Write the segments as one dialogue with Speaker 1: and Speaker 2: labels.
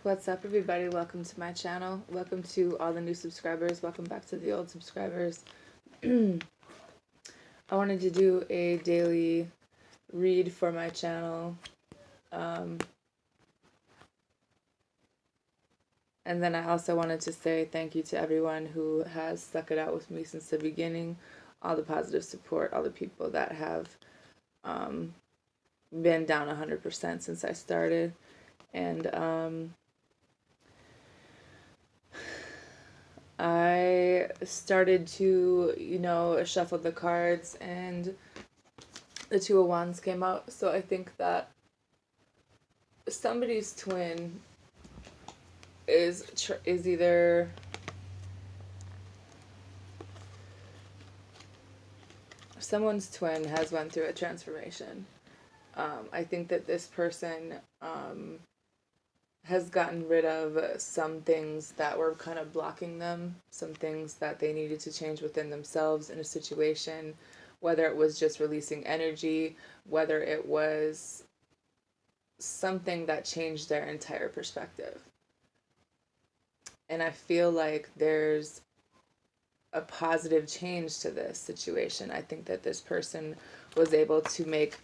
Speaker 1: What's up, everybody? Welcome to my channel. Welcome to all the new subscribers. Welcome back to the old subscribers. I wanted to do a daily read for my channel. And then I also wanted to say thank you to everyone who has stuck it out with me since the beginning. All the positive support, all the people that have been down 100% since I started. And I started to, shuffle the cards, and the Two of Wands came out. So I think that somebody's twin is either someone's twin has went through a transformation. I think that this person has gotten rid of some things that were kind of blocking them, some things that they needed to change within themselves in a situation, whether it was just releasing energy, whether it was something that changed their entire perspective. And I feel like there's a positive change to this situation. I think that this person was able to make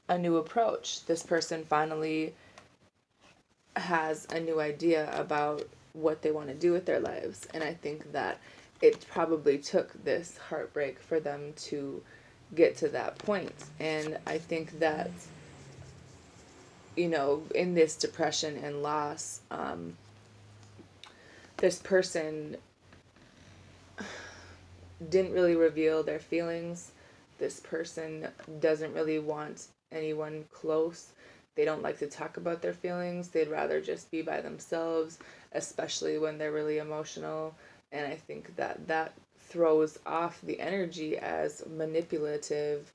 Speaker 1: a new approach. This person finally has a new idea about what they want to do with their lives. And I think that it probably took this heartbreak for them to get to that point. And I think that, in this depression and loss, this person didn't really reveal their feelings. This person doesn't really want anyone close. They don't like to talk about their feelings. They'd rather just be by themselves, especially when they're really emotional. And I think that that throws off the energy as manipulative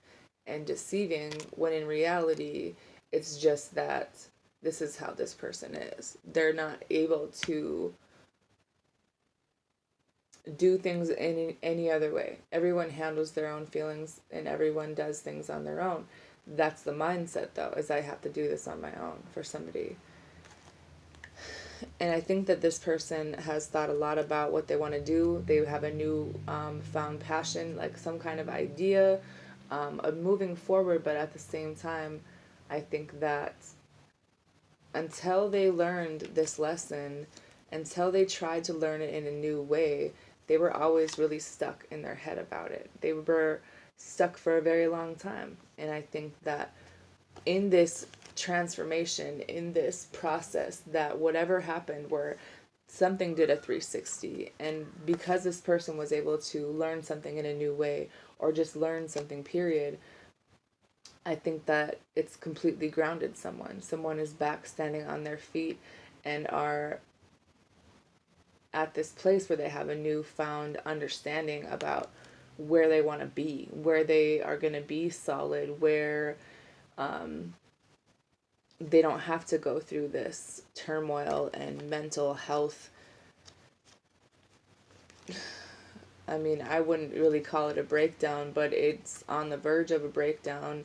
Speaker 1: and deceiving, when in reality, it's just that this is how this person is. They're not able to do things in any other way. Everyone handles their own feelings and everyone does things on their own. That's the mindset, though, is I have to do this on my own for somebody. And I think that this person has thought a lot about what they want to do. They have a new found passion, like some kind of idea of moving forward. But at the same time, I think that until they learned this lesson, until they tried to learn it in a new way, they were always really stuck in their head about it. They were stuck for a very long time. And I think that in this transformation, in this process, that whatever happened, where something did a 360, and because this person was able to learn something in a new way, or just learn something, period, I think that it's completely grounded someone. Someone is back standing on their feet and are at this place where they have a newfound understanding about where they want to be, where they are going to be solid, where they don't have to go through this turmoil and mental health. I mean, I wouldn't really call it a breakdown, but it's on the verge of a breakdown.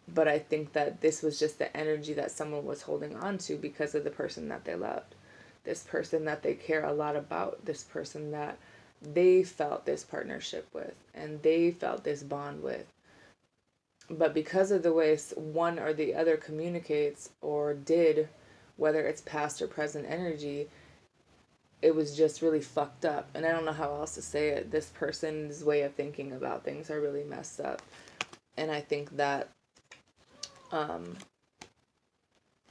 Speaker 1: But I think that this was just the energy that someone was holding on to because of the person that they loved. This person that they care a lot about. This person that they felt this partnership with and they felt this bond with. But because of the way one or the other communicates or did, whether it's past or present energy, it was just really fucked up. And I don't know how else to say it. This person's way of thinking about things are really messed up. And I think that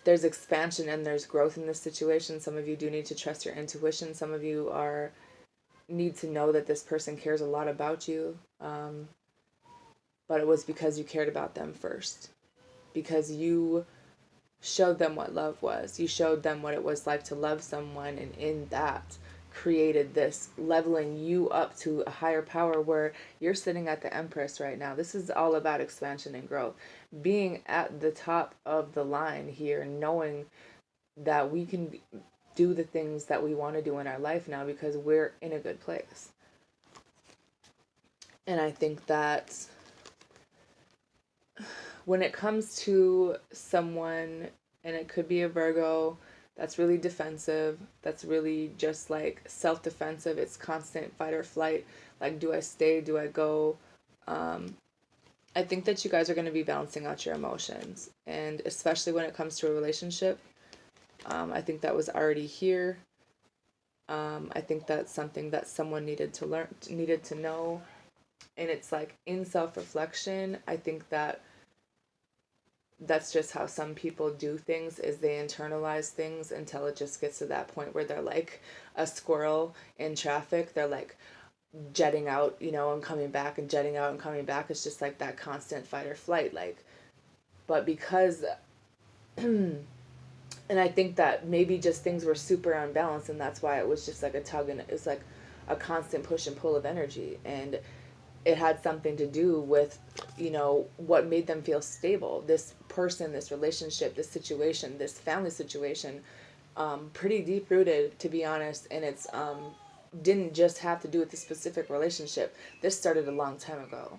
Speaker 1: there's expansion and there's growth in this situation. Some of you do need to trust your intuition. Some of you need to know that this person cares a lot about you. But it was because you cared about them first. Because you showed them what love was. You showed them what it was like to love someone, and in that created this leveling you up to a higher power where you're sitting at the Empress right now. This is all about expansion and growth. Being at the top of the line here, knowing that we can do the things that we want to do in our life now because we're in a good place. And I think that when it comes to someone, and it could be a Virgo That's really defensive. That's really just like self-defensive. It's constant fight or flight. Like, do I stay? Do I go? Um, I think that you guys are going to be balancing out your emotions. And especially when it comes to a relationship, I think that was already here. I think that's something that someone needed to learn, needed to know. And it's like in self-reflection, I think that that's just how some people do things, is they internalize things until it just gets to that point where they're like a squirrel in traffic. They're like jetting out, and coming back and jetting out and coming back. It's just like that constant fight or flight. Like, but because and I think that maybe just things were super unbalanced, and that's why it was just like a tug, and it's like a constant push and pull of energy. And it had something to do with, what made them feel stable. This person, this relationship, this situation, this family situation, pretty deep rooted, to be honest. And it's didn't just have to do with the specific relationship. This started a long time ago.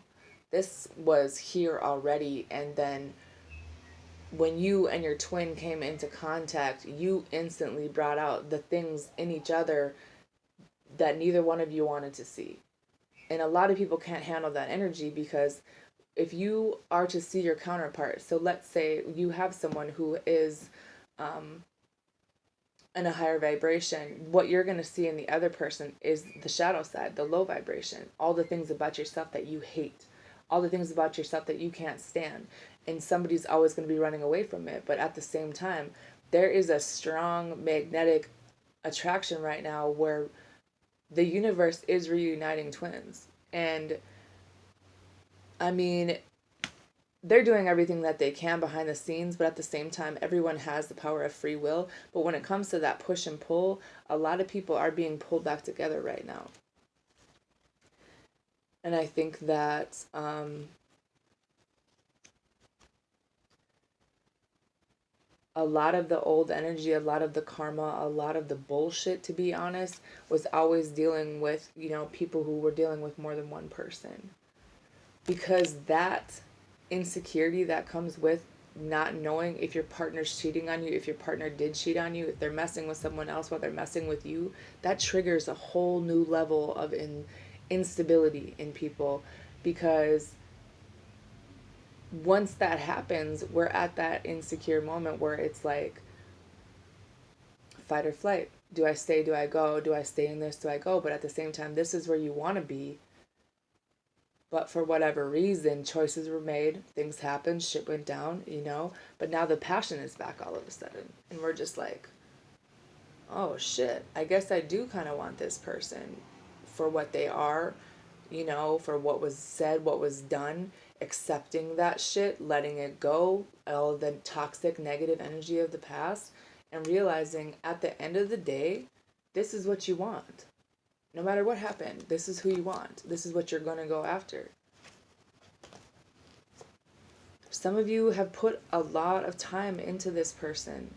Speaker 1: This was here already, and then when you and your twin came into contact, you instantly brought out the things in each other that neither one of you wanted to see. And a lot of people can't handle that energy, because if you are to see your counterpart, so let's say you have someone who is um, in a higher vibration, what you're going to see in the other person is the shadow side, the low vibration, all the things about yourself that you hate, all the things about yourself that you can't stand. And somebody's always going to be running away from it. But at the same time, there is a strong magnetic attraction right now where the universe is reuniting twins. And I mean, they're doing everything that they can behind the scenes, but at the same time, everyone has the power of free will. But when it comes to that push and pull, a lot of people are being pulled back together right now. And I think that a lot of the old energy, a lot of the karma, a lot of the bullshit, to be honest, was always dealing with, people who were dealing with more than one person. Because that insecurity that comes with not knowing if your partner's cheating on you, if your partner did cheat on you, if they're messing with someone else while they're messing with you, that triggers a whole new level of instability in people. Because once that happens, we're at that insecure moment where it's like fight or flight. Do I stay? Do I go? Do I stay in this? Do I go? But at the same time, this is where you want to be. But for whatever reason, choices were made, things happened, shit went down, But now the passion is back all of a sudden. And we're just like, oh shit, I guess I do kind of want this person for what they are, for what was said, what was done, accepting that shit, letting it go, all the toxic, negative energy of the past, and realizing at the end of the day, this is what you want. No matter what happened, this is who you want. This is what you're going to go after. Some of you have put a lot of time into this person,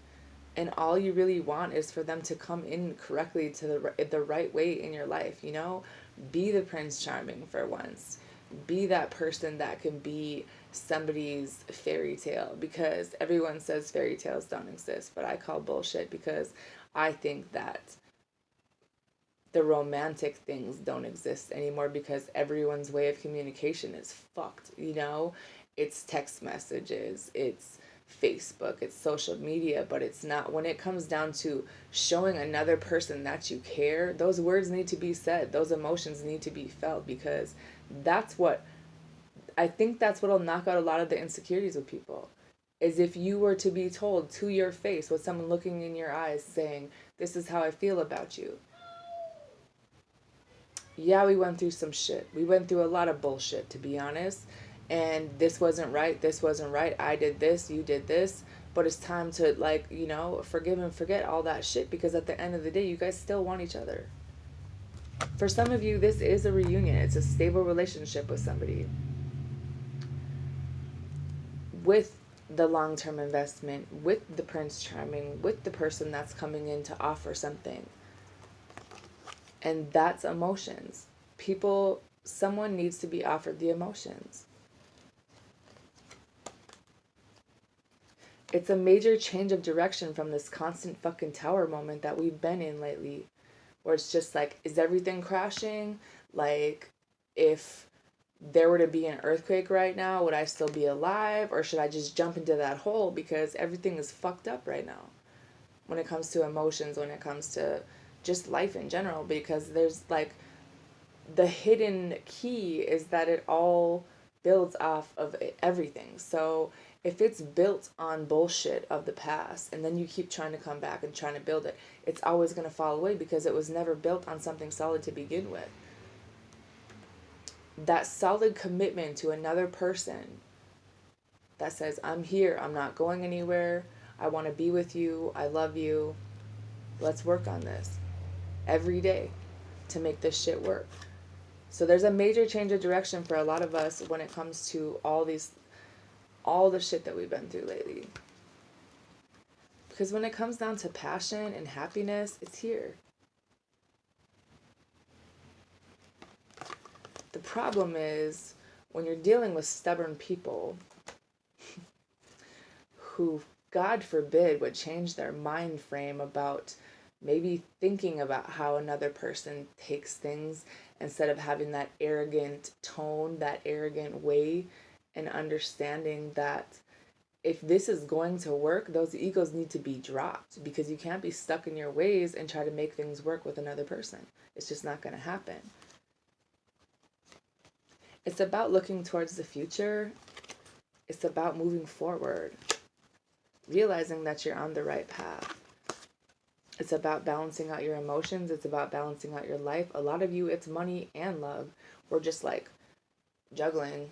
Speaker 1: and all you really want is for them to come in correctly to the right way in your life, Be the Prince Charming for once. Be that person that can be somebody's fairy tale, because everyone says fairy tales don't exist, but I call bullshit, because I think that the romantic things don't exist anymore, because everyone's way of communication is fucked, It's text messages, it's Facebook, it's social media, but it's not, when it comes down to showing another person that you care, those words need to be said, those emotions need to be felt, because that's what, I think that's what'll knock out a lot of the insecurities with people. Is if you were to be told to your face, with someone looking in your eyes saying, this is how I feel about you. Yeah, we went through some shit. We went through a lot of bullshit, to be honest. And this wasn't right. This wasn't right. I did this. You did this. But it's time to, forgive and forget all that shit, because at the end of the day, you guys still want each other. For some of you, this is a reunion. It's a stable relationship with somebody. With the long-term investment, with the Prince Charming, with the person that's coming in to offer something. And that's emotions. Someone needs to be offered the emotions. It's a major change of direction from this constant fucking tower moment that we've been in lately, where it's just like, is everything crashing? Like, if there were to be an earthquake right now, would I still be alive? Or should I just jump into that hole because everything is fucked up right now when it comes to emotions, when it comes to just life in general? Because there's like, the hidden key is that it all builds off of everything. So if it's built on bullshit of the past and then you keep trying to come back and trying to build it, it's always going to fall away because it was never built on something solid to begin with. That solid commitment to another person that says, I'm here, I'm not going anywhere, I want to be with you, I love you, let's work on this every day to make this shit work. So there's a major change of direction for a lot of us when it comes to all the shit that we've been through lately. Because when it comes down to passion and happiness, it's here. The problem is when you're dealing with stubborn people who, God forbid, would change their mind frame about maybe thinking about how another person takes things instead of having that arrogant tone, that arrogant way, and understanding that if this is going to work, those egos need to be dropped because you can't be stuck in your ways and try to make things work with another person. It's just not going to happen. It's about looking towards the future. It's about moving forward, realizing that you're on the right path. It's about balancing out your emotions. It's about balancing out your life. A lot of you, it's money and love. We're just like juggling.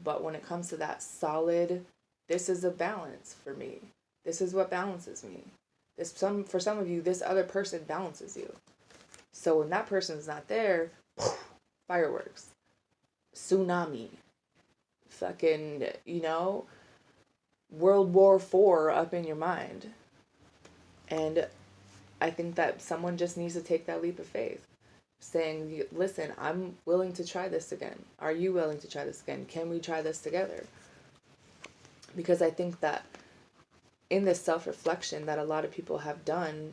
Speaker 1: But when it comes to that solid, this is a balance for me. This is what balances me. For some of you, this other person balances you. So when that person's not there, fireworks, tsunami, fucking, World War IV up in your mind. And I think that someone just needs to take that leap of faith, saying, listen, I'm willing to try this again. Are you willing to try this again? Can we try this together? Because I think that in this self-reflection that a lot of people have done,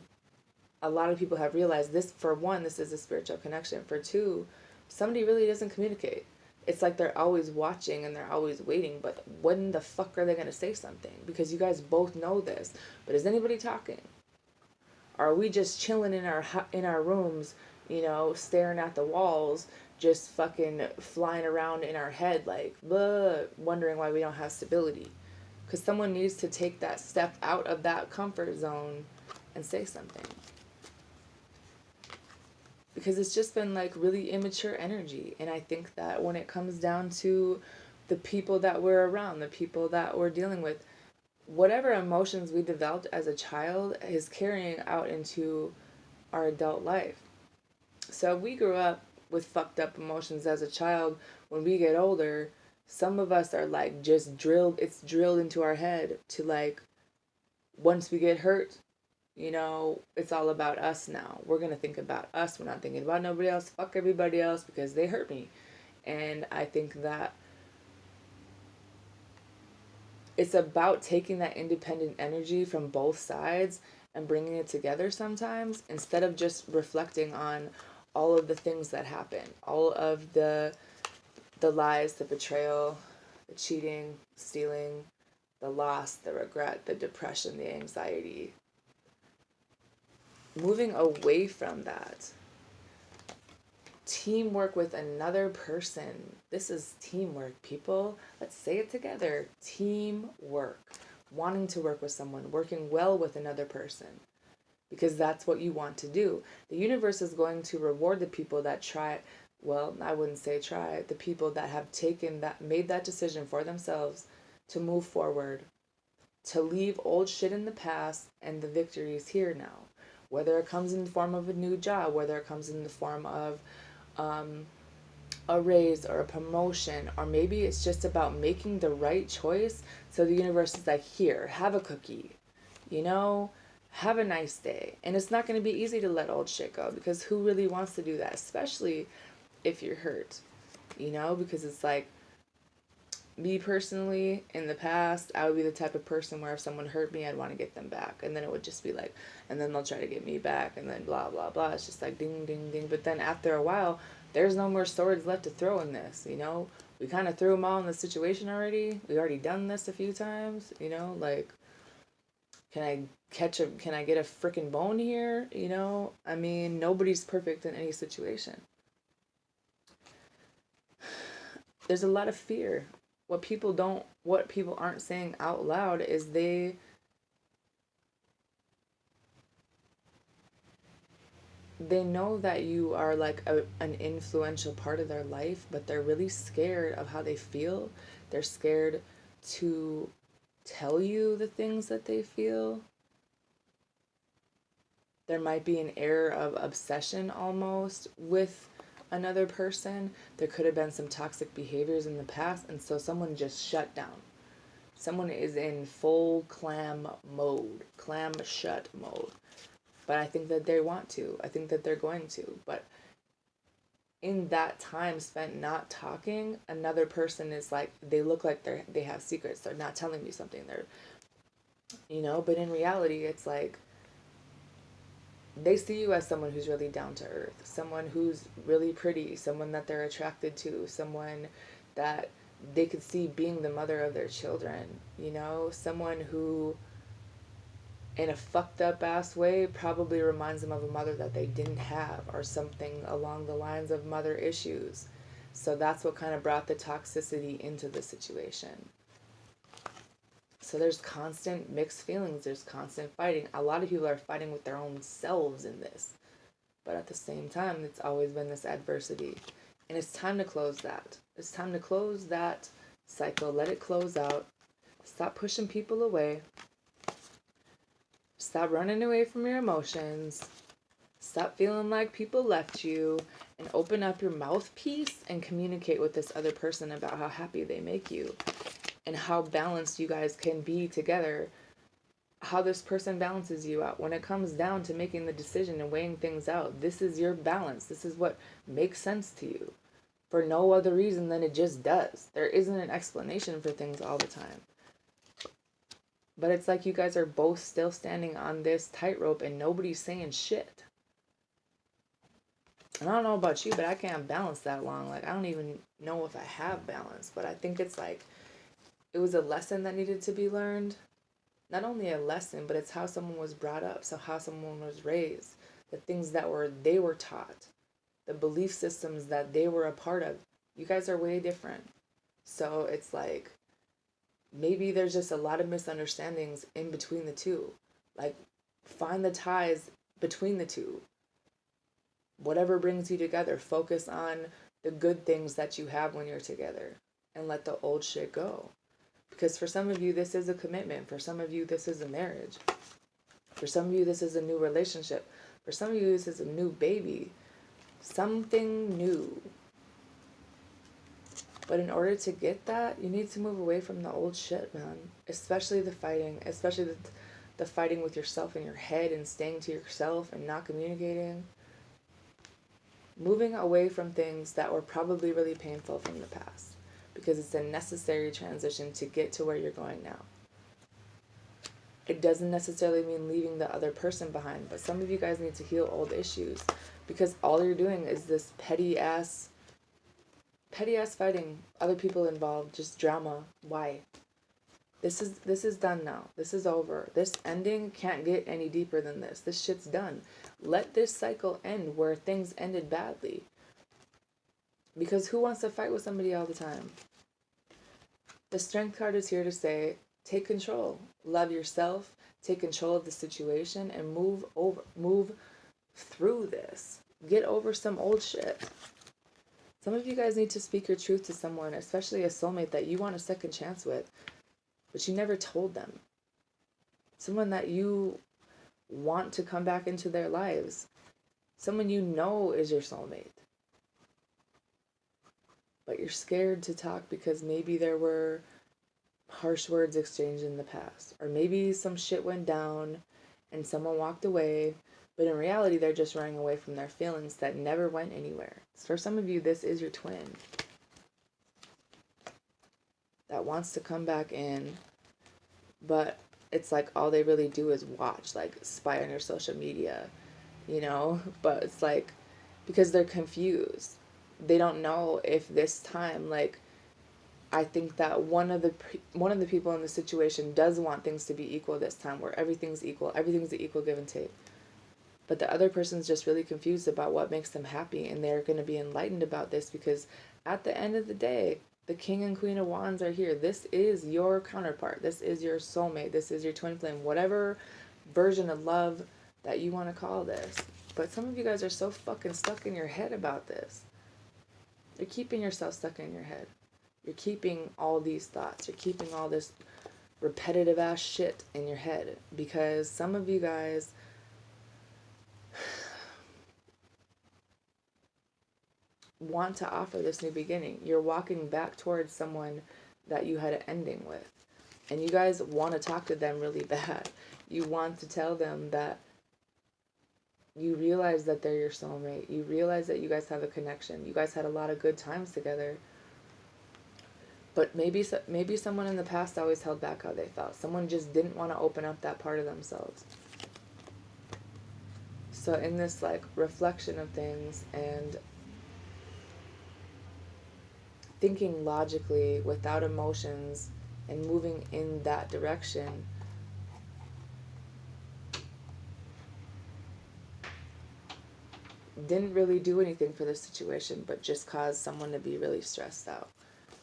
Speaker 1: a lot of people have realized this, for one, this is a spiritual connection. For two, somebody really doesn't communicate. It's like they're always watching and they're always waiting, but when the fuck are they going to say something? Because you guys both know this, but is anybody talking? Are we just chilling in our rooms, staring at the walls, just fucking flying around in our head like, blah, wondering why we don't have stability? Because someone needs to take that step out of that comfort zone and say something. Because it's just been like really immature energy. And I think that when it comes down to the people that we're around, the people that we're dealing with, whatever emotions we developed as a child is carrying out into our adult life. So if we grew up with fucked up emotions as a child, when we get older, some of us are like just it's drilled into our head to like, once we get hurt, it's all about us now. We're going to think about us. We're not thinking about nobody else. Fuck everybody else because they hurt me. And I think that it's about taking that independent energy from both sides and bringing it together sometimes, instead of just reflecting on all of the things that happen, all of the lies, the betrayal, the cheating, stealing, the loss, the regret, the depression, the anxiety. Moving away from that. Teamwork with another person. This is teamwork, people. Let's say it together. Teamwork. Wanting to work with someone, working well with another person. Because that's what you want to do. The universe is going to reward the people that try, well, I wouldn't say try, the people that have made that decision for themselves to move forward, to leave old shit in the past, and the victory is here now. Whether it comes in the form of a new job, whether it comes in the form of a raise or a promotion, or maybe it's just about making the right choice. So the universe is like, here, have a cookie, have a nice day. And it's not going to be easy to let old shit go, because who really wants to do that, especially if you're hurt, because it's like, Me personally, in the past, I would be the type of person where if someone hurt me, I'd want to get them back. And then it would just be like, and then they'll try to get me back, and then blah, blah, blah. It's just like ding, ding, ding. But then after a while, there's no more swords left to throw in this, you know? We kind of threw them all in the situation already. We already done this a few times, you know? Like, can I get a freaking bone here? You know? I mean, nobody's perfect in any situation. There's a lot of fear. What people aren't saying out loud is they know that you are like an influential part of their life, but they're really scared of how they feel. They're scared to tell you the things that they feel. There might be an air of obsession almost with another person. There could have been some toxic behaviors in the past, and so someone just shut down. Someone is in full clam shut mode. But I think that they want to. I think that they're going to. But in that time spent not talking, another person is like, they look like they have secrets. They're not telling me something. They're, you know, but in reality, it's like they see you as someone who's really down to earth, someone who's really pretty, someone that they're attracted to, someone that they could see being the mother of their children, you know, someone who in a fucked up ass way probably reminds them of a mother that they didn't have or something along the lines of mother issues. So that's what kind of brought the toxicity into the situation. So there's constant mixed feelings, there's constant fighting. A lot of people are fighting with their own selves in this. But at the same time, it's always been this adversity. And it's time to close that. It's time to close that cycle. Let it close out. Stop pushing people away. Stop running away from your emotions. Stop feeling like people left you. And open up your mouthpiece and communicate with this other person about how happy they make you. And how balanced you guys can be together. How this person balances you out. When it comes down to making the decision and weighing things out, this is your balance. This is what makes sense to you. For no other reason than it just does. There isn't an explanation for things all the time. But it's like you guys are both still standing on this tightrope and nobody's saying shit. And I don't know about you, but I can't balance that long. Like, I don't even know if I have balance. But I think it's like, it was a lesson that needed to be learned. Not only a lesson, but it's how someone was brought up. So how someone was raised. The things that they were taught. The belief systems that they were a part of. You guys are way different. So it's like, maybe there's just a lot of misunderstandings in between the two. Like, find the ties between the two. Whatever brings you together, focus on the good things that you have when you're together and let the old shit go. Because for some of you, this is a commitment. For some of you, this is a marriage. For some of you, this is a new relationship. For some of you, this is a new baby. Something new. But in order to get that, you need to move away from the old shit, man. Especially the fighting. Especially the fighting with yourself in your head and staying to yourself and not communicating. Moving away from things that were probably really painful from the past. Because it's a necessary transition to get to where you're going now. It doesn't necessarily mean leaving the other person behind, but some of you guys need to heal old issues. Because all you're doing is this petty ass fighting, other people involved, just drama. Why? This is done now. This is over. This ending can't get any deeper than this. This shit's done. Let this cycle end where things ended badly. Because who wants to fight with somebody all the time? The Strength card is here to say, take control. Love yourself. Take control of the situation and move through this. Get over some old shit. Some of you guys need to speak your truth to someone, especially a soulmate that you want a second chance with, but you never told them. Someone that you want to come back into their lives. Someone you know is your soulmate. But you're scared to talk because maybe there were harsh words exchanged in the past. Or maybe some shit went down and someone walked away. But in reality, they're just running away from their feelings that never went anywhere. For some of you, this is your twin. that wants to come back in, but it's like all they really do is watch, like spy on your social media, you know? But it's like because they're confused. They don't know if this time, like, I think that one of the people in the situation does want things to be equal this time, where everything's equal, everything's the equal give and take. But the other person's just really confused about what makes them happy, and they're going to be enlightened about this because at the end of the day, the King and Queen of Wands are here. This is your counterpart. This is your soulmate. This is your twin flame. Whatever version of love that you want to call this. But some of you guys are so fucking stuck in your head about this. You're keeping yourself stuck in your head. You're keeping all these thoughts. You're keeping all this repetitive ass shit in your head because some of you guys want to offer this new beginning. You're walking back towards someone that you had an ending with. And you guys want to talk to them really bad. You want to tell them that you realize that they're your soulmate. You realize that you guys have a connection. You guys had a lot of good times together. But maybe someone in the past always held back how they felt. Someone just didn't want to open up that part of themselves. So in this like reflection of things and thinking logically without emotions and moving in that direction, didn't really do anything for the situation but just caused someone to be really stressed out.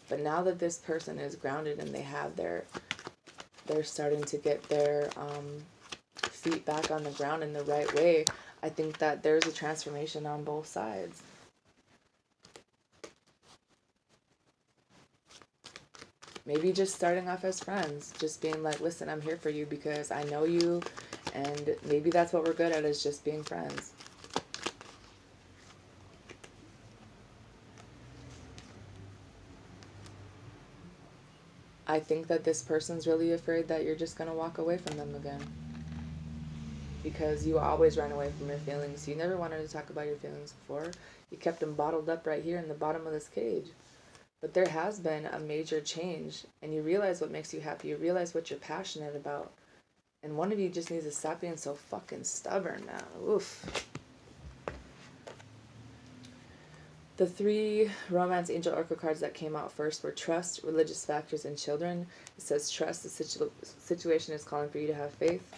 Speaker 1: But now that this person is grounded and they have they're starting to get their feet back on the ground in the right way, I think that there's a transformation on both sides. Maybe just starting off as friends, just being like, listen, I'm here for you because I know you, and maybe that's what we're good at, is just being friends. I think that this person's really afraid that you're just going to walk away from them again. Because you always ran away from your feelings. You never wanted to talk about your feelings before. You kept them bottled up right here in the bottom of this cage. But there has been a major change, and you realize what makes you happy. You realize what you're passionate about. And one of you just needs to stop being so fucking stubborn now. Oof. The 3 Romance Angel Oracle cards that came out first were Trust, Religious Factors, and Children. It says Trust, the situation is calling for you to have faith.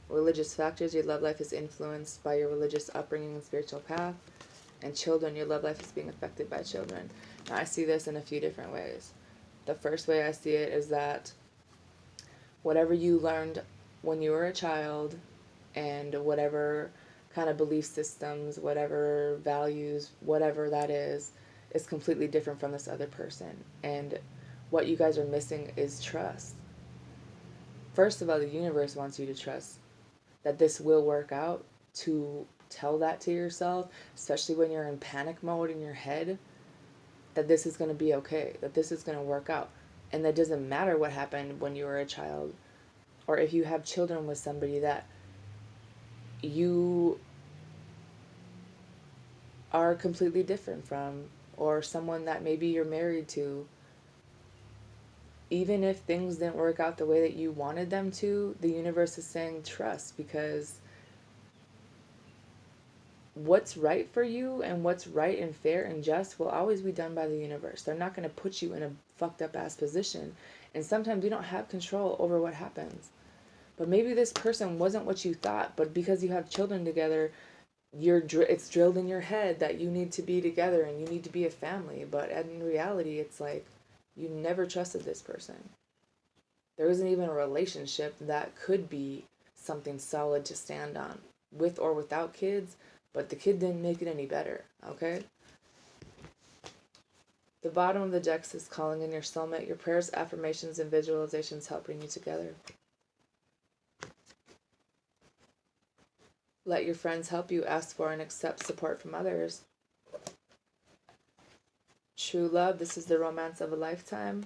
Speaker 1: Religious Factors, your love life is influenced by your religious upbringing and spiritual path. And Children, your love life is being affected by children. Now, I see this in a few different ways. The first way I see it is that whatever you learned when you were a child and whatever kind of belief systems, whatever values, whatever that is completely different from this other person. And what you guys are missing is trust. First of all, the universe wants you to trust that this will work out, to tell that to yourself, especially when you're in panic mode in your head, that this is going to be okay, that this is going to work out. And that doesn't matter what happened when you were a child, or if you have children with somebody that you are completely different from, or someone that maybe you're married to. Even if things didn't work out the way that you wanted them to, the universe is saying trust, because what's right for you and what's right and fair and just will always be done by the universe. They're not going to put you in a fucked up ass position. And sometimes you don't have control over what happens. But maybe this person wasn't what you thought, but because you have children together, it's drilled in your head that you need to be together and you need to be a family. But in reality, it's like you never trusted this person. There isn't even a relationship that could be something solid to stand on, with or without kids. But the kid didn't make it any better, okay? The bottom of the deck is calling in your soulmate. Your prayers, affirmations, and visualizations help bring you together. Let your friends help you. Ask for and accept support from others. True love, this is the romance of a lifetime.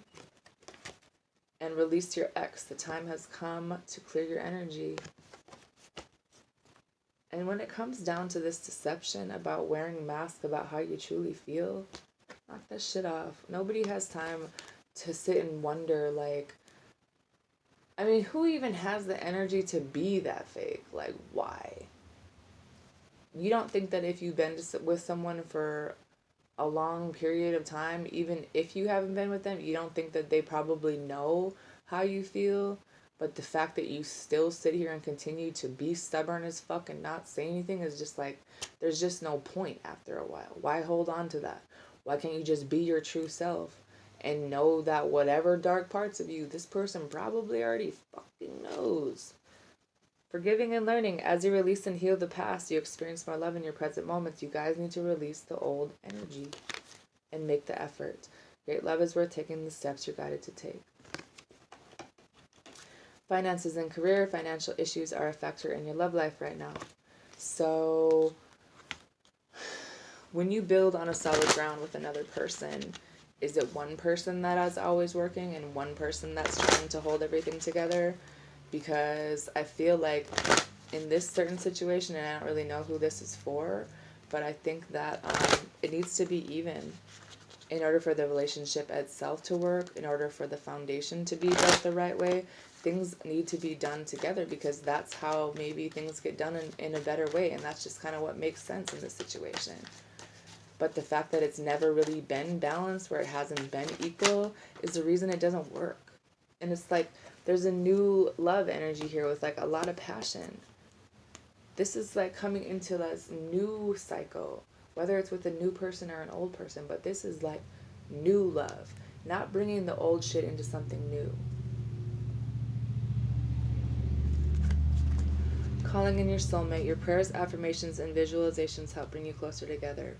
Speaker 1: And release your ex. The time has come to clear your energy. And when it comes down to this deception about wearing masks, about how you truly feel, knock that shit off. Nobody has time to sit and wonder, like, I mean, who even has the energy to be that fake? Like, why? You don't think that if you've been with someone for a long period of time, even if you haven't been with them, you don't think that they probably know how you feel? But the fact that you still sit here and continue to be stubborn as fuck and not say anything is just like, there's just no point after a while. Why hold on to that? Why can't you just be your true self and know that whatever dark parts of you, this person probably already fucking knows? Forgiving and learning. As you release and heal the past, you experience more love in your present moments. You guys need to release the old energy and make the effort. Great love is worth taking the steps you're guided to take. Finances and career. Financial issues are a factor in your love life right now. So when you build on a solid ground with another person, is it one person that is always working and one person that's trying to hold everything together? Because I feel like in this certain situation, and I don't really know who this is for, but I think that it needs to be even in order for the relationship itself to work, in order for the foundation to be built the right way. Things need to be done together, because that's how maybe things get done in a better way, and that's just kind of what makes sense in this situation. But the fact that it's never really been balanced, where it hasn't been equal, is the reason it doesn't work. And it's like there's a new love energy here with like a lot of passion. This is like coming into this new cycle, whether it's with a new person or an old person, but this is like new love, not bringing the old shit into something new. Calling in your soulmate. Your prayers, affirmations, and visualizations help bring you closer together.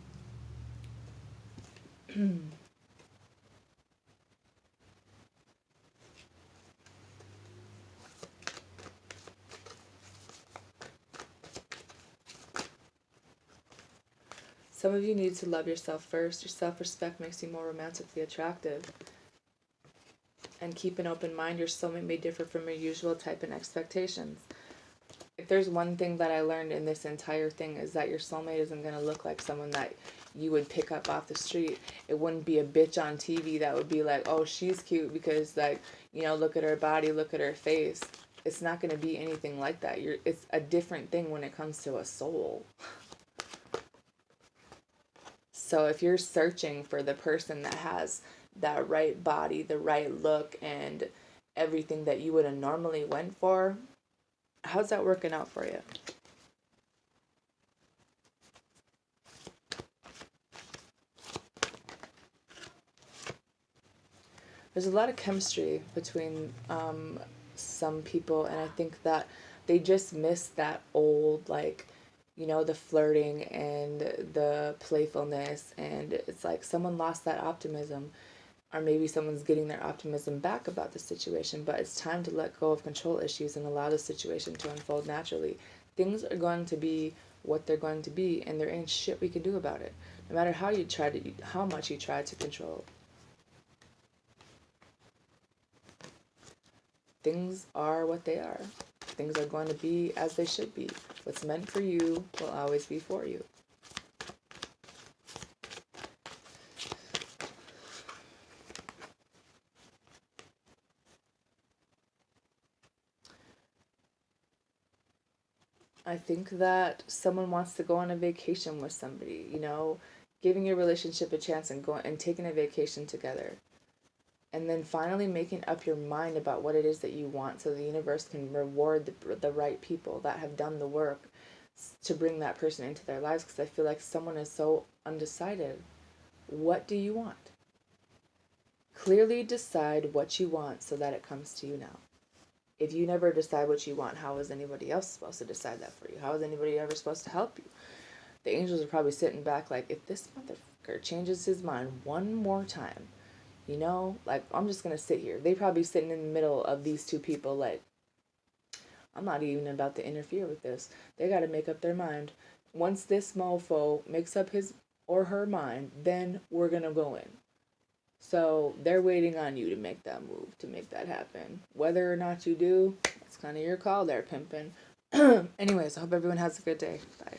Speaker 1: Some of you need to love yourself first. Your self-respect makes you more romantically attractive. And keep an open mind. Your soulmate may differ from your usual type and expectations. If there's one thing that I learned in this entire thing, is that your soulmate isn't going to look like someone that you would pick up off the street. It wouldn't be a bitch on TV that would be like, oh, she's cute because, like, you know, look at her body, look at her face. It's not going to be anything like that. It's a different thing when it comes to a soul. So if you're searching for the person that has that right body, the right look, and everything that you would have normally went for, how's that working out for you? There's a lot of chemistry between some people, and I think that they just miss that old, like, you know, the flirting and the playfulness, and it's like someone lost that optimism, or maybe someone's getting their optimism back about the situation, but it's time to let go of control issues and allow the situation to unfold naturally. Things are going to be what they're going to be, and there ain't shit we can do about it, no matter how much you try to control. Things are what they are. Things are going to be as they should be. What's meant for you will always be for you. I think that someone wants to go on a vacation with somebody, you know, giving your relationship a chance and going and taking a vacation together. And then finally making up your mind about what it is that you want, so the universe can reward the right people that have done the work to bring that person into their lives, because I feel like someone is so undecided. What do you want? Clearly decide what you want so that it comes to you now. If you never decide what you want, how is anybody else supposed to decide that for you? How is anybody ever supposed to help you? The angels are probably sitting back like, if this motherfucker changes his mind one more time, you know, like, I'm just gonna sit here. They probably sitting in the middle of these two people like, I'm not even about to interfere with this. They gotta make up their mind. Once this mofo makes up his or her mind, then we're gonna go in. So they're waiting on you to make that move, to make that happen. Whether or not you do, it's kind of your call there, pimpin'. Anyways, I hope everyone has a good day. Bye.